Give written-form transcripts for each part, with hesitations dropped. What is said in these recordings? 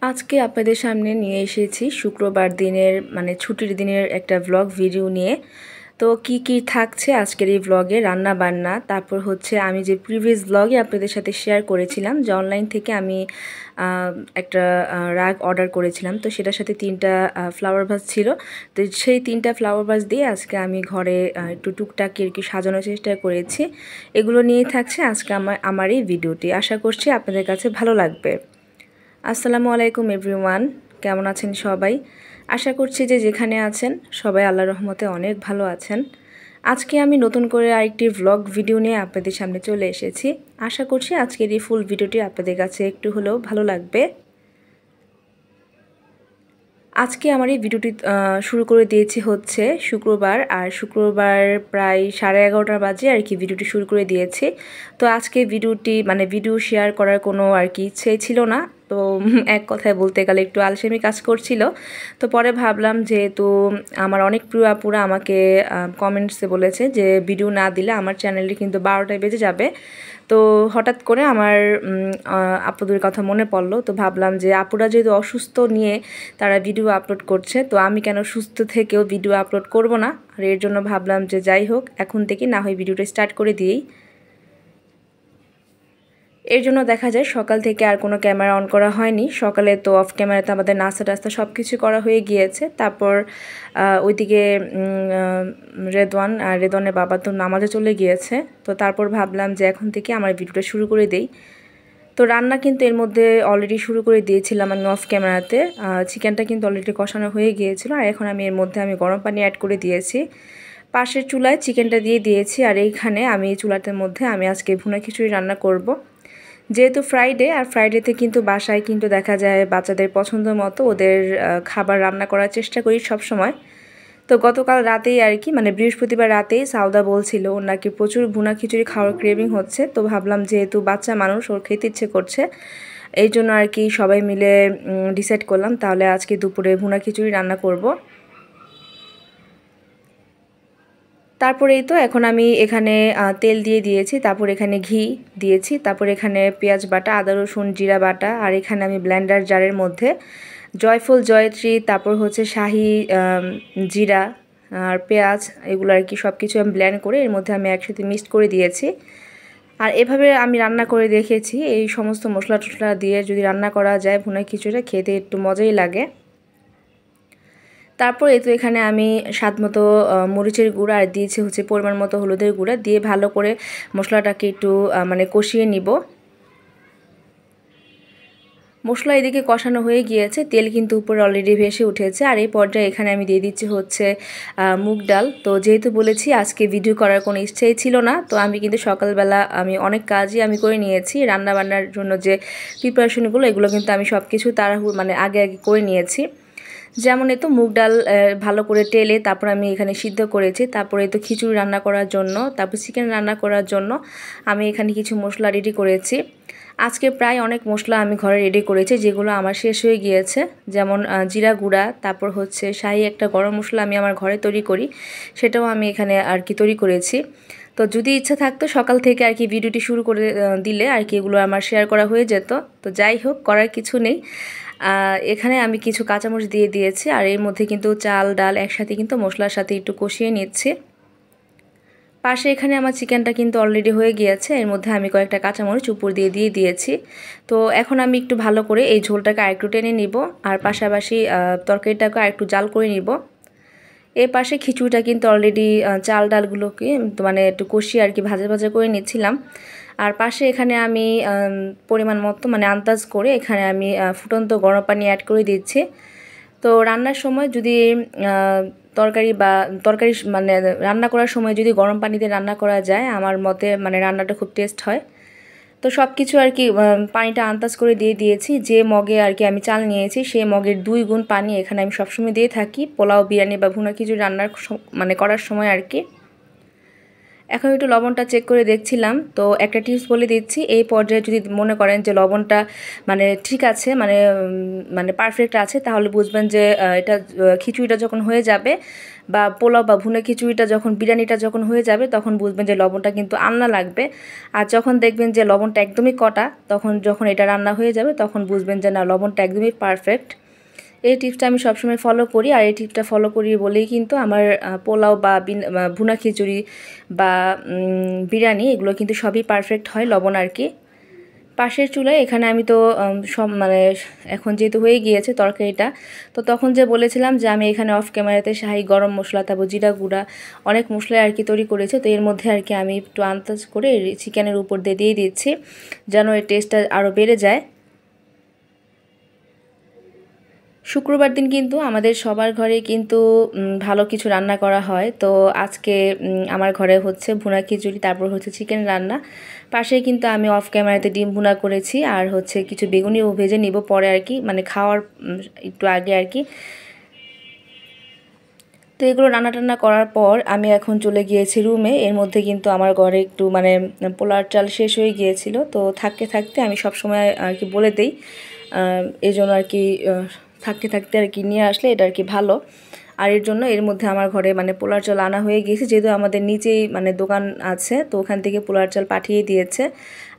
আজকে আপনাদের সামনে নিয়ে এসেছি শুক্রবার দিনের মানে ছুটির দিনের একটা ভ্লগ ভিডিও নিয়ে। তো কি কি থাকছে আজকের এই ভ্লগে, রান্না বান্না, তারপর হচ্ছে আমি যে প্রিভিয়াস ভ্লগে আপনাদের সাথে শেয়ার করেছিলাম যে অনলাইন থেকে আমি একটা রাগ অর্ডার করেছিলাম, তো সেটার সাথে 3টা ফ্লাওয়ার ভাস ছিল। তো সেই 3টা ফ্লাওয়ার ভাস দিয়ে আজকে আমি ঘরে একটু টুকটাক আর কি সাজানোর চেষ্টা করেছি। এগুলো নিয়ে থাকছে আজকে আমার এই ভিডিওটি। আশা করছি আপনাদের কাছে ভালো লাগবে। আসসালামু আলাইকুম এভরিওয়ান, কেমন আছেন সবাই? আশা করছি যে যেখানে আছেন সবাই আল্লাহর রহমতে অনেক ভালো আছেন। আজকে আমি নতুন করে আরেকটি ভ্লগ ভিডিও নিয়ে আপনাদের সামনে চলে এসেছি। আশা করছি আজকের এই ফুল ভিডিওটি আপনাদের কাছে একটু হলেও ভালো লাগবে। আজকে আমার এই ভিডিওটি শুরু করে দিয়েছি হচ্ছে শুক্রবার, আর শুক্রবার প্রায় 11:30 বাজে আর কি ভিডিওটি শুরু করে দিয়েছি। তো আজকে ভিডিওটি মানে ভিডিও শেয়ার করার কোনো আর কি ইচ্ছেই ছিল না। তো এক কথায় বলতে গেলে একটু আলসেমি কাজ করছিল। তো পরে ভাবলাম যেহেতু আমার অনেক প্রিয় আপুরা আমাকে কমেন্টসে বলেছে যে ভিডিও না দিলে আমার চ্যানেলটি কিন্তু 12টায় বেজে যাবে। তো হঠাৎ করে আমার আপুদের কথা মনে পড়লো। তো ভাবলাম যে আপুরা যেহেতু অসুস্থ নিয়ে তারা ভিডিও আপলোড করছে, তো আমি কেন সুস্থ থেকেও ভিডিও আপলোড করব না। আর এর জন্য ভাবলাম যে যাই হোক, এখন থেকে না হয় ভিডিওটা স্টার্ট করে দিই। এর জন্য দেখা যায় সকাল থেকে আর কোনো ক্যামেরা অন করা হয়নি। সকালে তো অফ ক্যামেরাতে আমাদের নাস্তা টাস্তা সব কিছু করা হয়ে গিয়েছে। তারপর ওইদিকে রেদওয়ানের বাবা তো নামাজে চলে গিয়েছে। তো তারপর ভাবলাম যে এখন থেকে আমার ভিডিওটা শুরু করে দেই। তো রান্না কিন্তু এর মধ্যে অলরেডি শুরু করে দিয়েছিলাম আমি অফ ক্যামেরাতে। চিকেনটা কিন্তু অলরেডি কষানো হয়ে গিয়েছিল, আর এখন আমি এর মধ্যে গরম পানি অ্যাড করে দিয়েছি। পাশের চুলায় চিকেনটা দিয়ে দিয়েছি, আর এইখানে আমি এই চুলাটার মধ্যে আমি আজকে ভুনা খিচুড়ি রান্না করব। যেহেতু ফ্রাইডে, আর ফ্রাইডেতে কিন্তু বাসায় কিন্তু দেখা যায় বাচ্চাদের পছন্দ মতো ওদের খাবার রান্না করার চেষ্টা করি সব সময়। তো গতকাল রাতেই আর কি মানে বৃহস্পতিবার রাতেই সাউদা বলছিল ওর নাকি প্রচুর ভুনা খিচুড়ি খাওয়ার ক্রেভিং হচ্ছে। তো ভাবলাম যেহেতু বাচ্চা মানুষ, ওর খেতে ইচ্ছে করছে, এই জন্য আর কি সবাই মিলে ডিসাইড করলাম তাহলে আজকে দুপুরে ভুনা খিচুড়ি রান্না করব। তারপরে এই তো এখন আমি এখানে তেল দিয়ে দিয়েছি, তারপর এখানে ঘি দিয়েছি, তারপর এখানে পেঁয়াজ বাটা, আদা রসুন জিরা বাটা, আর এখানে আমি ব্লেন্ডার জারের মধ্যে জয়ফল জয়ত্রী, তারপর হচ্ছে শাহি জিরা আর পেঁয়াজ, এগুলো আর কি সব কিছু আমি ব্লেন্ড করে এর মধ্যে আমি একসাথে মিক্সড করে দিয়েছি। আর এভাবে আমি রান্না করে দেখেছি, এই সমস্ত মশলা টশলা দিয়ে যদি রান্না করা যায় ভুনা খিচুড়ি খেতে একটু মজাই লাগে। তারপর এই তো এখানে আমি স্বাদমতো মরিচের গুঁড়া আর দিয়েছি হচ্ছে পরিমাণ মতো হলুদের গুঁড়া দিয়ে ভালো করে মশলাটাকে একটু মানে কষিয়ে নিব। মশলা এদিকে কষানো হয়ে গিয়েছে, তেল কিন্তু উপরে অলরেডি ভেসে উঠেছে। আর এই পর্যায়ে এখানে আমি দিয়ে দিচ্ছি হচ্ছে মুগ ডাল। তো যেহেতু বলেছি আজকে ভিডিও করার কোনো ইচ্ছেই ছিল না, তো আমি কিন্তু সকালবেলা আমি অনেক কাজই আমি করে নিয়েছি। রান্না বান্নার জন্য যে প্রিপারেশনগুলো এগুলো কিন্তু আমি সব কিছু মানে আগে আগে করে নিয়েছি। যেমন এই তো মুগ ডাল ভালো করে টেলে তারপর আমি এখানে সিদ্ধ করেছি। তারপরে তো খিচুড়ি রান্না করার জন্য, তারপর চিকেন রান্না করার জন্য আমি এখানে কিছু মশলা রেডি করেছি। আজকে প্রায় অনেক মশলা আমি ঘরে রেডি করেছি যেগুলো আমার শেষ হয়ে গিয়েছে। যেমন জিরা গুঁড়া, তারপর হচ্ছে শাহি একটা গরম মশলা আমি আমার ঘরে তৈরি করি, সেটাও আমি এখানে আর কি তৈরি করেছি। তো যদি ইচ্ছা থাকতো সকাল থেকে আর কি ভিডিওটি শুরু করে দিলে আর কি এগুলো আমার শেয়ার করা হয়ে যেত। তো যাই হোক, করার কিছু নেই। এখানে আমি কিছু কাঁচামরিচ দিয়ে দিয়েছি, আর এর মধ্যে কিন্তু চাল ডাল একসাথে কিন্তু মশলার সাথে একটু কষিয়ে নিচ্ছি। পাশে এখানে আমার চিকেনটা কিন্তু অলরেডি হয়ে গিয়েছে, এর মধ্যে আমি কয়েকটা কাঁচামরিচ উপর দিয়ে দিয়েছি। তো এখন আমি একটু ভালো করে এই ঝোলটাকে আরেকটু টেনে নিব, আর পাশাপাশি তরকারিটাকে আরেকটু জাল করে নিব। এর পাশে খিচুড়িটা কিন্তু অলরেডি চাল ডালগুলোকে মানে একটু কষিয়ে আর কি ভাজা ভাজা করে নিচ্ছিলাম। আর পাশে এখানে আমি পরিমাণ মতো মানে আন্দাজ করে এখানে আমি ফুটন্ত গরম পানি অ্যাড করে দিচ্ছি। তো রান্নার সময় যদি তরকারি মানে রান্না করার সময় যদি গরম পানিতে রান্না করা যায় আমার মতে মানে রান্নাটা খুব টেস্ট হয়। তো সব কিছু আর কি পানিটা আন্দাজ করে দিয়ে দিয়েছি। যে মগে আর কি আমি চাল নিয়েছি সেই মগের 2 গুণ পানি এখানে আমি সবসময় দিয়ে থাকি পোলাও বিরিয়ানি বা ভুনা খিচুড়ি রান্নার মানে করার সময় আর কি। এখন একটু লবণটা চেক করে দেখছিলাম। তো একটা টিপস বলে দিচ্ছি, এই পর্যায়ে যদি মনে করেন যে লবণটা মানে ঠিক আছে, মানে পারফেক্ট আছে, তাহলে বুঝবেন যে এটা খিচুড়িটা যখন হয়ে যাবে বা পোলাও বা ভুনা খিচুড়িটা যখন বিরিয়ানিটা যখন হয়ে যাবে তখন বুঝবেন যে লবণটা কিন্তু আন্না লাগবে। আর যখন দেখবেন যে লবণটা একদমই কটা, তখন যখন এটা রান্না হয়ে যাবে তখন বুঝবেন যে না, লবণটা একদমই পারফেক্ট। এই টিপসটা আমি সবসময় ফলো করি, আর এই টিপসটা ফলো করি বলেই কিন্তু আমার পোলাও বা ভুনা খিচুড়ি বা বিরিয়ানি এগুলো কিন্তু সবই পারফেক্ট হয় লবণ আর কি। পাশের চুলায় এখানে আমি তো সব মানে এখন যেহেতু হয়ে গিয়েছে তরকারিটা, তো তখন যে বলেছিলাম যে আমি এখানে অফ ক্যামেরাতে শাহি গরম মশলা, তারপর জিরা গুঁড়া, অনেক মশলা আর কি তৈরি করেছে। তো এর মধ্যে আর কি আমি একটু আন্দাজ করে চিকেনের উপর দিয়ে দিচ্ছি যেন এর টেস্টটা আরও বেড়ে যায়। শুক্রবার দিন কিন্তু আমাদের সবার ঘরে কিন্তু ভালো কিছু রান্না করা হয়। তো আজকে আমার ঘরে হচ্ছে ভুনা খিচুড়ি, তারপর হচ্ছে চিকেন রান্না, পাশেই কিন্তু আমি অফ ক্যামেরাতে ডিম ভুনা করেছি, আর হচ্ছে কিছু বেগুনিও ভেজে নিব পরে আর কি, মানে খাওয়ার একটু আগে আর কি। তো এগুলো রান্না টান্না করার পর আমি এখন চলে গিয়েছি রুমে। এর মধ্যে কিন্তু আমার ঘরে একটু মানে পোলার চাল শেষ হয়ে গিয়েছিল, তো থাকতে থাকতে আমি সব সময় আর কি বলে দেই, এই জন্য আর কি থাকতে থাকতে আর কি নিয়ে আসলে এটা আর কি ভালো। আর এর জন্য এর মধ্যে আমার ঘরে মানে পোলার চাল আনা হয়ে গিয়েছে, যেহেতু আমাদের নিচেই মানে দোকান আছে, তো ওখান থেকে পোলার চাল পাঠিয়ে দিয়েছে।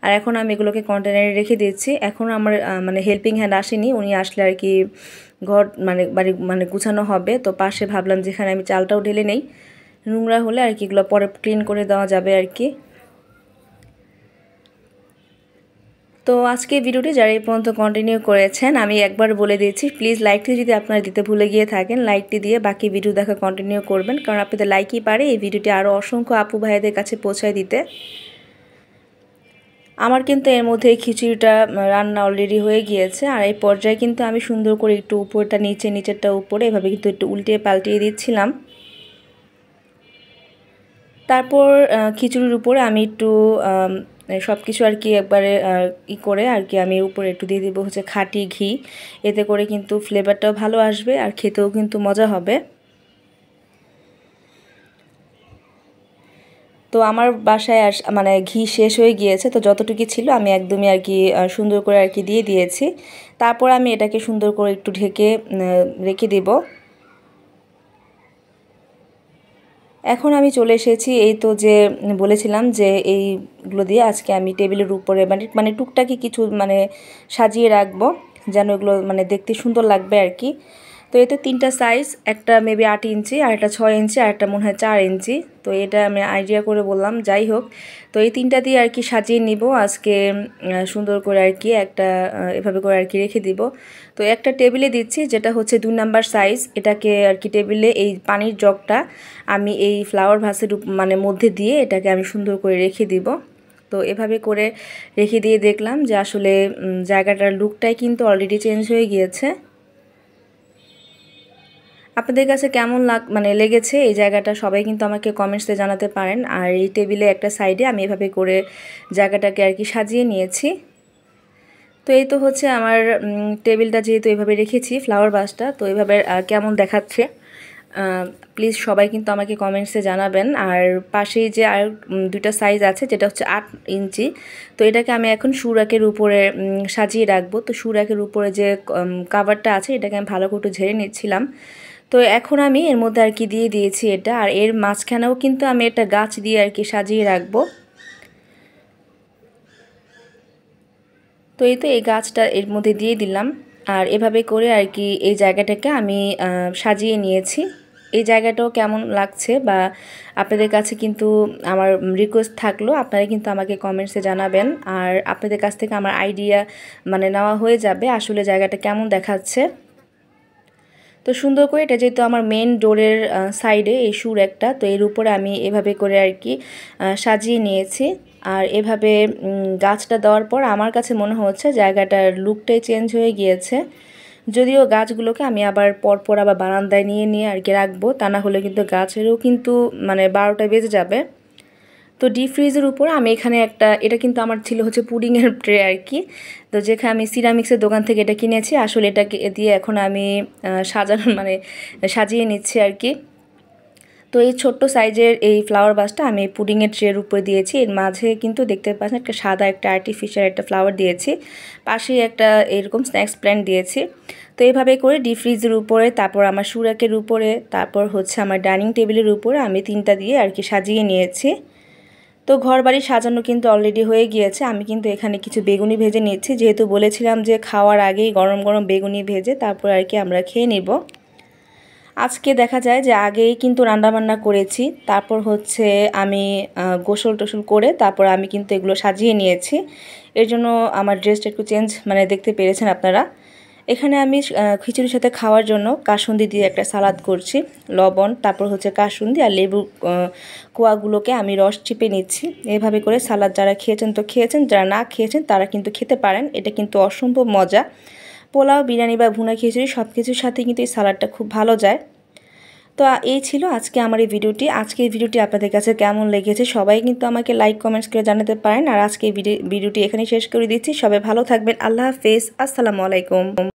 আর এখন আমি এগুলোকে কন্টেনারে রেখে দিচ্ছি। এখন আমার মানে হেল্পিং হ্যান্ড আসেনি, উনি আসলে আর কি ঘর মানে বাড়ি মানে গুছানো হবে। তো পাশে ভাবলাম যেখানে আমি চালটাও ঢেলে নেই, নোংরা হলে আর কি এগুলো পরে ক্লিন করে দেওয়া যাবে আর কি। তো আজকে ভিডিওটি যারা এই পর্যন্ত কন্টিনিউ করেছেন, আমি একবার বলে দিচ্ছি, প্লিজ লাইকটি যদি আপনারা দিতে ভুলে গিয়ে থাকেন, লাইকটি দিয়ে বাকি ভিডিও দেখা কন্টিনিউ করবেন, কারণ আপনাদের লাইকই পারে এই ভিডিওটি আরও অসংখ্য আপু ভাইদের কাছে পৌঁছায় দিতে। আমার কিন্তু এর মধ্যে এই খিচুড়িটা রান্না অলরেডি হয়ে গিয়েছে, আর এই পর্যায়ে কিন্তু আমি সুন্দর করে একটু উপরটা নিচে, নিচেরটা উপরে, এভাবে কিন্তু একটু উল্টিয়ে পাল্টিয়ে দিচ্ছিলাম। তারপর খিচুড়ির উপরে আমি একটু সব কিছু আর কি একবারে করে আর কি আমি উপরে একটু দিয়ে দেবো হচ্ছে খাঁটি ঘি, এতে করে কিন্তু ফ্লেভারটাও ভালো আসবে আর খেতেও কিন্তু মজা হবে। তো আমার বাসায় মানে ঘি শেষ হয়ে গিয়েছে, তো যতটুকু ছিল আমি একদমই আর কি সুন্দর করে আর কি দিয়ে দিয়েছি। তারপর আমি এটাকে সুন্দর করে একটু ঢেকে রেখে দেব। এখন আমি চলে এসেছি, এই তো যে বলেছিলাম যে এইগুলো দিয়ে আজকে আমি টেবিলের উপরে মানে টুকটাকি কিছু মানে সাজিয়ে রাখবো, যেন এগুলো মানে দেখতে সুন্দর লাগবে আর কি। তো এতে তিনটা সাইজ, একটা মেবি 8 ইঞ্চি, আর একটা 6 ইঞ্চি, আর একটা মনে হয় 4 ইঞ্চি। তো এটা আমি আইডিয়া করে বললাম, যাই হোক। তো এই তিনটা দিয়ে আর কি সাজিয়ে নিব আজকে সুন্দর করে আর কি একটা এভাবে করে আর কি রেখে দিব। তো একটা টেবিলে দিচ্ছি, যেটা হচ্ছে 2 নাম্বার সাইজ, এটাকে আর কি টেবিলে এই পানির জগটা আমি এই ফ্লাওয়ার ভাসের মানে মধ্যে দিয়ে এটাকে আমি সুন্দর করে রেখে দিব। তো এভাবে করে রেখে দিয়ে দেখলাম যে আসলে জায়গাটার লুকটাই কিন্তু অলরেডি চেঞ্জ হয়ে গিয়েছে। আপনাদের কাছে কেমন মানে লেগেছে এই জায়গাটা, সবাই কিন্তু আমাকে কমেন্টসে জানাতে পারেন। আর এই টেবিলে একটা সাইডে আমি এভাবে করে জায়গাটাকে আর কি সাজিয়ে নিয়েছি। তো এই তো হচ্ছে আমার টেবিলটা যেহেতু এভাবে রেখেছি ফ্লাওয়ার ভাসটা, তো এভাবে কেমন দেখাচ্ছে প্লিজ সবাই কিন্তু আমাকে কমেন্টসে জানাবেন। আর পাশেই যে আর দুইটা সাইজ আছে, যেটা হচ্ছে 8 ইঞ্চি, তো এটাকে আমি এখন সুরাকের উপরে সাজিয়ে রাখবো। তো সুরাকের উপরে যে কাভারটা আছে এটাকে আমি ভালো করে একটু ঝেড়ে নিচ্ছিলাম। তো এখন আমি এর মধ্যে আর কি দিয়ে দিয়েছি এটা, আর এর মাঝখানেও কিন্তু আমি একটা গাছ দিয়ে আর কি সাজিয়ে রাখবো। তো এই তো এই গাছটা এর মধ্যে দিয়ে দিলাম, আর এভাবে করে আর কি এই জায়গাটাকে আমি সাজিয়ে নিয়েছি। এই জায়গাটাও কেমন লাগছে বা আপনাদের কাছে কিন্তু আমার রিকোয়েস্ট থাকলো, আপনারা কিন্তু আমাকে কমেন্টসে জানাবেন। আর আপনাদের কাছ থেকে আমার আইডিয়া মানে নেওয়া হয়ে যাবে আসলে জায়গাটা কেমন দেখাচ্ছে। তো সুন্দর করে এটা যেহেতু আমার মেন ডোরের সাইডে এই সুর একটা, তো এর উপরে আমি এভাবে করে আর কি সাজিয়ে নিয়েছি। আর এভাবে গাছটা দেওয়ার পর আমার কাছে মনে হচ্ছে জায়গাটার লুকটাই চেঞ্জ হয়ে গিয়েছে। যদিও গাছগুলোকে আমি আবার পরপর আবার বারান্দায় নিয়ে নিয়ে আর কি রাখবো, তা না হলে কিন্তু গাছেরও কিন্তু মানে 12টায় বেজে যাবে। তো ডিপ ফ্রিজের উপর আমি এখানে এটা কিন্তু আমার ছিল হচ্ছে পুডিংয়ের ট্রে আর কি। তো যেখানে আমি সিরামিক্সের দোকান থেকে এটা কিনেছি, আসলে এটাকে দিয়ে এখন আমি সাজানো মানে সাজিয়ে নিচ্ছি আর কি। তো এই ছোট্ট সাইজের এই ফ্লাওয়ার ভাসটা আমি পুডিংয়ের ট্রের উপরে দিয়েছি। এর মাঝে কিন্তু দেখতে পাচ্ছেন একটা সাদা একটা আর্টিফিশিয়াল একটা ফ্লাওয়ার দিয়েছি, পাশেই একটা এরকম স্ন্যাক্স প্ল্যান্ট দিয়েছি। তো এইভাবে করে ডিপ ফ্রিজের উপরে, তারপর আমার সুরাকের উপরে, তারপর হচ্ছে আমার ডাইনিং টেবিলের উপরে আমি 3টা দিয়ে আর কি সাজিয়ে নিয়েছি। তো ঘর বাড়ি সাজানো কিন্তু অলরেডি হয়ে গিয়েছে। আমি কিন্তু এখানে কিছু বেগুনি ভেজে নিচ্ছি, যেহেতু বলেছিলাম যে খাওয়ার আগেই গরম গরম বেগুনি ভেজে তারপর আর কি আমরা খেয়ে নেব। আজকে দেখা যায় যে আগেই কিন্তু রান্নাবান্না করেছি, তারপর হচ্ছে আমি গোসল টোসল করে তারপর আমি কিন্তু এগুলো সাজিয়ে নিয়েছি। এর জন্য আমার ড্রেসটা একটু চেঞ্জ দেখতে পেরেছেন আপনারা। এখানে আমি খিচুড়ির সাথে খাওয়ার জন্য কাসুন্দি দিয়ে একটা সালাদ করছি। লবণ, তারপর হচ্ছে কাসুন্দি আর লেবু কোয়াগুলোকে আমি রস চিপে নিচ্ছি। এভাবে করে সালাদ যারা খেয়েছেন তো খেয়েছেন, যারা না খেয়েছেন তারা কিন্তু খেতে পারেন। এটা কিন্তু অসম্ভব মজা। পোলাও, বিরিয়ানি বা ভুনা খিচুড়ি সব কিছুর সাথেই কিন্তু এই সালাডটা খুব ভালো যায়। তো এই ছিল আজকে আমার এই ভিডিওটি। আজকে এই ভিডিওটি আপনাদের কাছে কেমন লেগেছে সবাই কিন্তু আমাকে লাইক কমেন্টস করে জানাতে পারেন। আর আজকে এই ভিডিওটি এখানেই শেষ করে দিচ্ছি। সবাই ভালো থাকবেন। আল্লাহ হাফেজ। আসসালামু আলাইকুম।